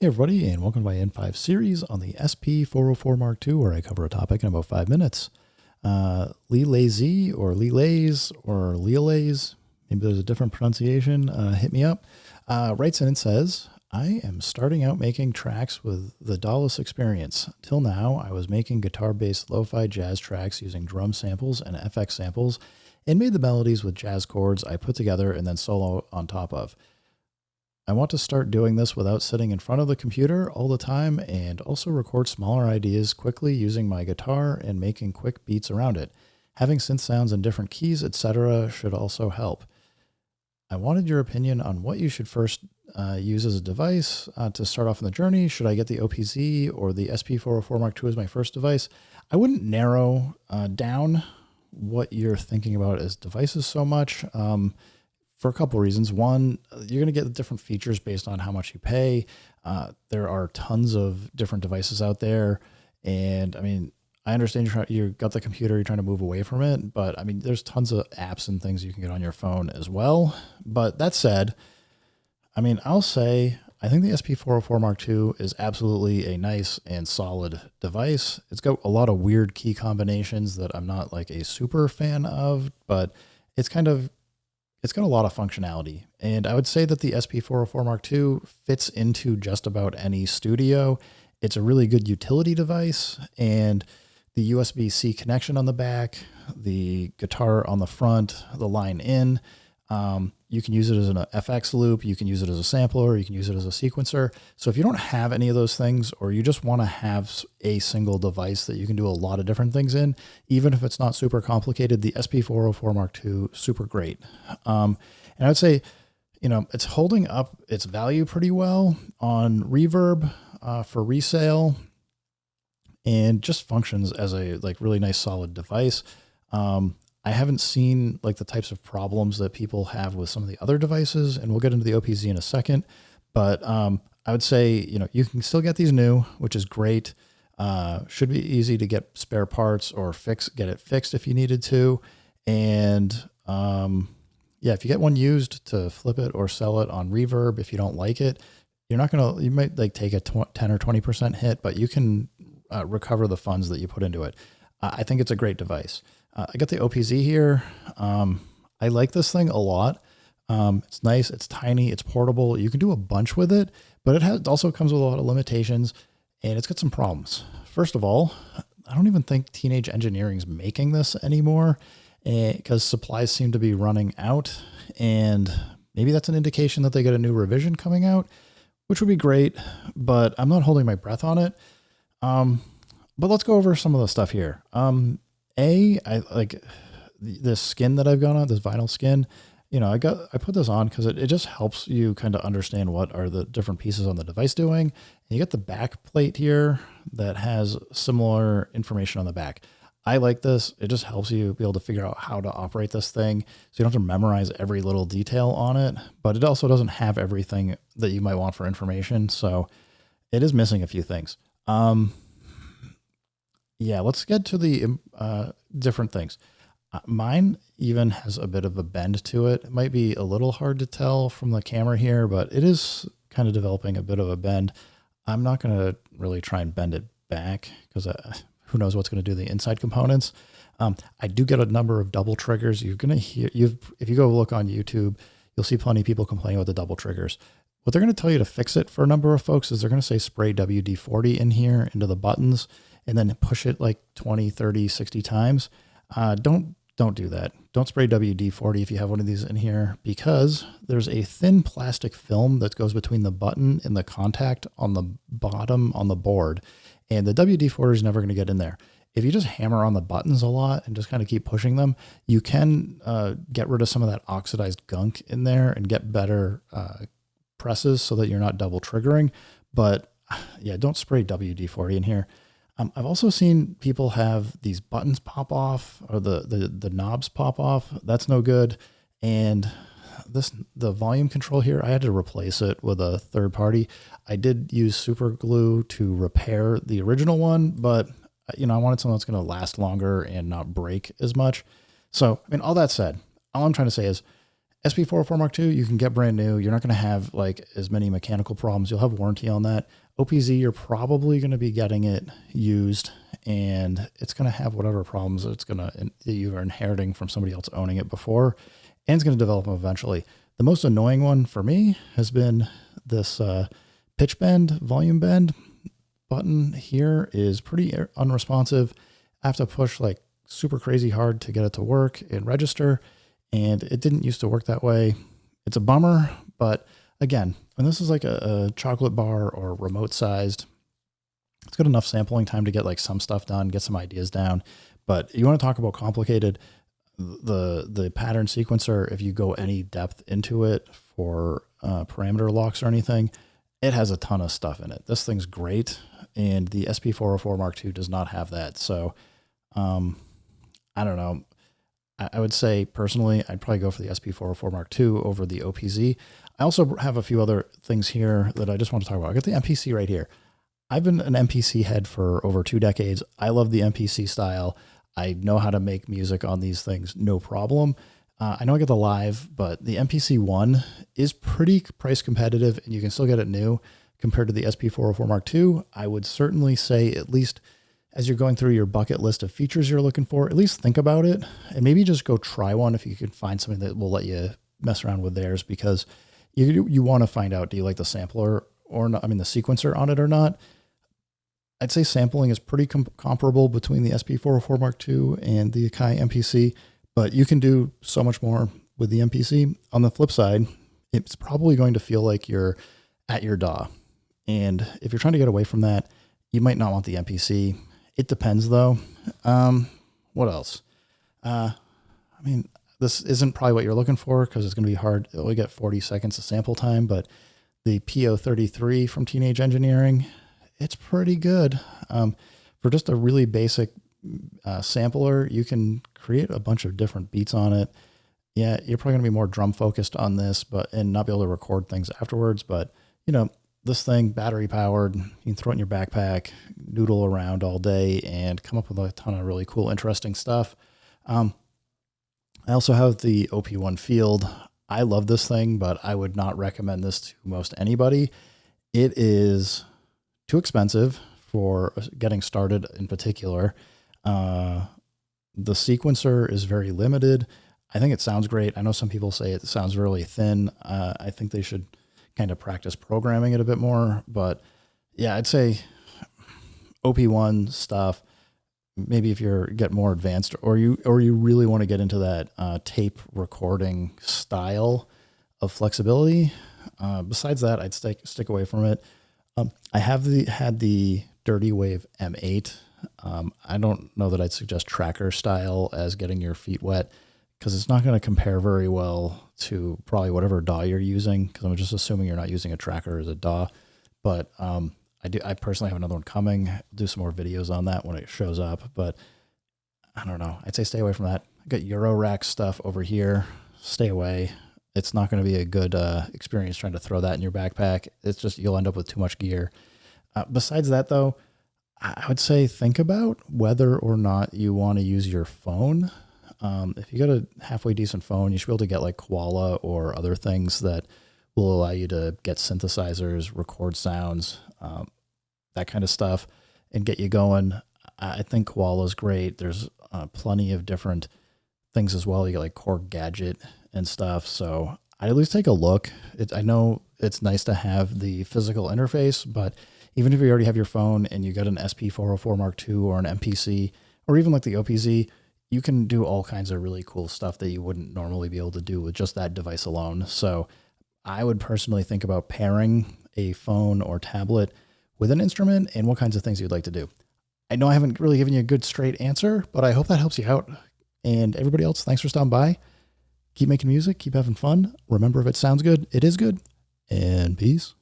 Hey everybody, and welcome to my N5 series on the SP404 mk2, where I cover a topic in about 5 minutes. Lee or Leelays or Leelays, maybe there's a different pronunciation, hit me up. Writes in and says, I am starting out making tracks with the DAWless experience. Till now, I was making guitar-based lo-fi jazz tracks using drum samples and FX samples, and made the melodies with jazz chords I put together and then solo on top of. I want to start doing this without sitting in front of the computer all the time, and also record smaller ideas quickly using my guitar and making quick beats around it. Having synth sounds in different keys, etc. should also help. I wanted your opinion on what you should first use as a device to start off in the journey. Should I get the OPZ or the SP404 mk2 as my first device? I wouldn't narrow down what you're thinking about as devices so much. For a couple of reasons. One, you're going to get different features based on how much you pay. There are tons of different devices out there. And I mean, I understand you've got the computer, you're trying to move away from it, but I mean, there's tons of apps and things you can get on your phone as well. But that said, I mean, I'll say, I think the SP404 mk2 is absolutely a nice and solid device. It's got a lot of weird key combinations that I'm not like a super fan of, but it's got a lot of functionality. And I would say that the SP404 mk2 fits into just about any studio. It's a really good utility device, and the USB-C connection on the back, the guitar on the front, the line in, you can use it as an FX loop, you can use it as a sampler, you can use it as a sequencer. So if you don't have any of those things, or you just want to have a single device that you can do a lot of different things in, even if it's not super complicated, the SP404 mk2, super great. And I would say, you know, it's holding up its value pretty well on Reverb for resale, and just functions as a really nice solid device. I haven't seen like the types of problems that people have with some of the other devices, and we'll get into the OPZ in a second. But I would say, you know, you can still get these new, which is great. Should be easy to get spare parts or get it fixed if you needed to. And yeah, if you get one used, to flip it or sell it on Reverb, if you don't like it, you might like take a 10 or 20% hit, but you can recover the funds that you put into it. I think it's a great device. I got the OPZ here. I like this thing a lot. It's nice. It's tiny. It's portable. You can do a bunch with it, but it also comes with a lot of limitations, and it's got some problems. First of all, I don't even think Teenage Engineering's making this anymore, because supplies seem to be running out, and maybe that's an indication that they got a new revision coming out, which would be great, but I'm not holding my breath on it. But let's go over some of the stuff here. I like this skin that I've got on, this vinyl skin. You know, I put this on because it just helps you kind of understand what are the different pieces on the device doing. And you get the back plate here that has similar information on the back. I like this. It just helps you be able to figure out how to operate this thing, so you don't have to memorize every little detail on it, but it also doesn't have everything that you might want for information. So it is missing a few things. Yeah, let's get to the different things. Mine even has a bit of a bend to it. It might be a little hard to tell from the camera here, but it is kind of developing a bit of a bend. I'm not going to really try and bend it back, because who knows what's going to do the inside components. I do get a number of double triggers. You're going to hear, if you go look on YouTube, you'll see plenty of people complaining about the double triggers. What they're going to tell you to fix it for a number of folks is they're going to say spray WD-40 in here into the buttons, and then push it like 20, 30, 60 times. Don't do that. Don't spray WD-40 if you have one of these in here, because there's a thin plastic film that goes between the button and the contact on the bottom on the board, and the WD-40 is never going to get in there. If you just hammer on the buttons a lot and just kind of keep pushing them, you can get rid of some of that oxidized gunk in there and get better presses so that you're not double triggering. But yeah, don't spray WD-40 in here. I've also seen people have these buttons pop off, or the knobs pop off. That's no good. And the volume control here, I had to replace it with a third party. I did use super glue to repair the original one, but you know, I wanted something that's going to last longer and not break as much. So, I mean, all that said, all I'm trying to say is SP404 Mark II, you can get brand new. You're not going to have like as many mechanical problems. You'll have warranty on that. OPZ, you're probably going to be getting it used, and it's going to have whatever problems that you are inheriting from somebody else owning it before, and it's going to develop them eventually. The most annoying one for me has been this pitch bend, volume bend button here is pretty unresponsive. I have to push like super crazy hard to get it to work and register, and it didn't used to work that way. It's a bummer, but again, when this is like a chocolate bar or remote sized, it's got enough sampling time to get like some stuff done, get some ideas down. But you want to talk about complicated, the pattern sequencer, if you go any depth into it for parameter locks or anything, it has a ton of stuff in it. This thing's great, and the SP404 Mark II does not have that. So I don't know. I would say personally, I'd probably go for the SP404 Mark II over the OPZ. I also have a few other things here that I just want to talk about. I got the MPC right here. I've been an MPC head for over 2 decades. I love the MPC style. I know how to make music on these things, no problem. I know I get the live, but the MPC one is pretty price competitive, and you can still get it new compared to the SP404 Mark II. I would certainly say, at least as you're going through your bucket list of features you're looking for, at least think about it, and maybe just go try one if you can find something that will let you mess around with theirs, because you want to find out, do you like the sampler or not? I mean, the sequencer on it or not. I'd say sampling is pretty comparable between the SP404 Mark II and the Akai MPC, but you can do so much more with the MPC. On the flip side, it's probably going to feel like you're at your DAW. And if you're trying to get away from that, you might not want the MPC. It depends though. What else? I mean, this isn't probably what you're looking for because it's going to be hard. You only get 40 seconds of sample time, but the PO33 from Teenage Engineering, it's pretty good. For just a really basic sampler, you can create a bunch of different beats on it. Yeah, you're probably going to be more drum focused on this, and not be able to record things afterwards. But you know, this thing, battery powered, you can throw it in your backpack, noodle around all day, and come up with a ton of really cool, interesting stuff. I also have the OP1 Field. I love this thing, but I would not recommend this to most anybody. It is too expensive for getting started in particular. The sequencer is very limited. I think it sounds great. I know some people say it sounds really thin. I think they should kind of practice programming it a bit more, but yeah, I'd say OP1 stuff. Maybe if you're get more advanced, or you really want to get into that tape recording style of flexibility. Besides that, I'd stick away from it. I have had the Dirty Wave M8. I don't know that I'd suggest tracker style as getting your feet wet, because it's not going to compare very well to probably whatever DAW you're using, because I'm just assuming you're not using a tracker as a DAW. But I personally have another one coming. I'll do some more videos on that when it shows up, but I don't know. I'd say stay away from that. I got Eurorack stuff over here. Stay away. It's not going to be a good experience trying to throw that in your backpack. It's just, you'll end up with too much gear. Besides that though, I would say think about whether or not you want to use your phone. If you got a halfway decent phone, you should be able to get like Koala or other things that will allow you to get synthesizers, record sounds, that kind of stuff, and get you going. I think Koala is great. There's plenty of different things as well. You get like Korg Gadget and stuff. So I'd at least take a look. I know it's nice to have the physical interface, but even if you already have your phone and you got an SP404 Mark II or an MPC, or even like the OPZ, you can do all kinds of really cool stuff that you wouldn't normally be able to do with just that device alone. So I would personally think about pairing a phone or tablet with an instrument and what kinds of things you'd like to do. I know I haven't really given you a good straight answer, but I hope that helps you out. And everybody else, thanks for stopping by. Keep making music, keep having fun. Remember, if it sounds good, it is good. And peace.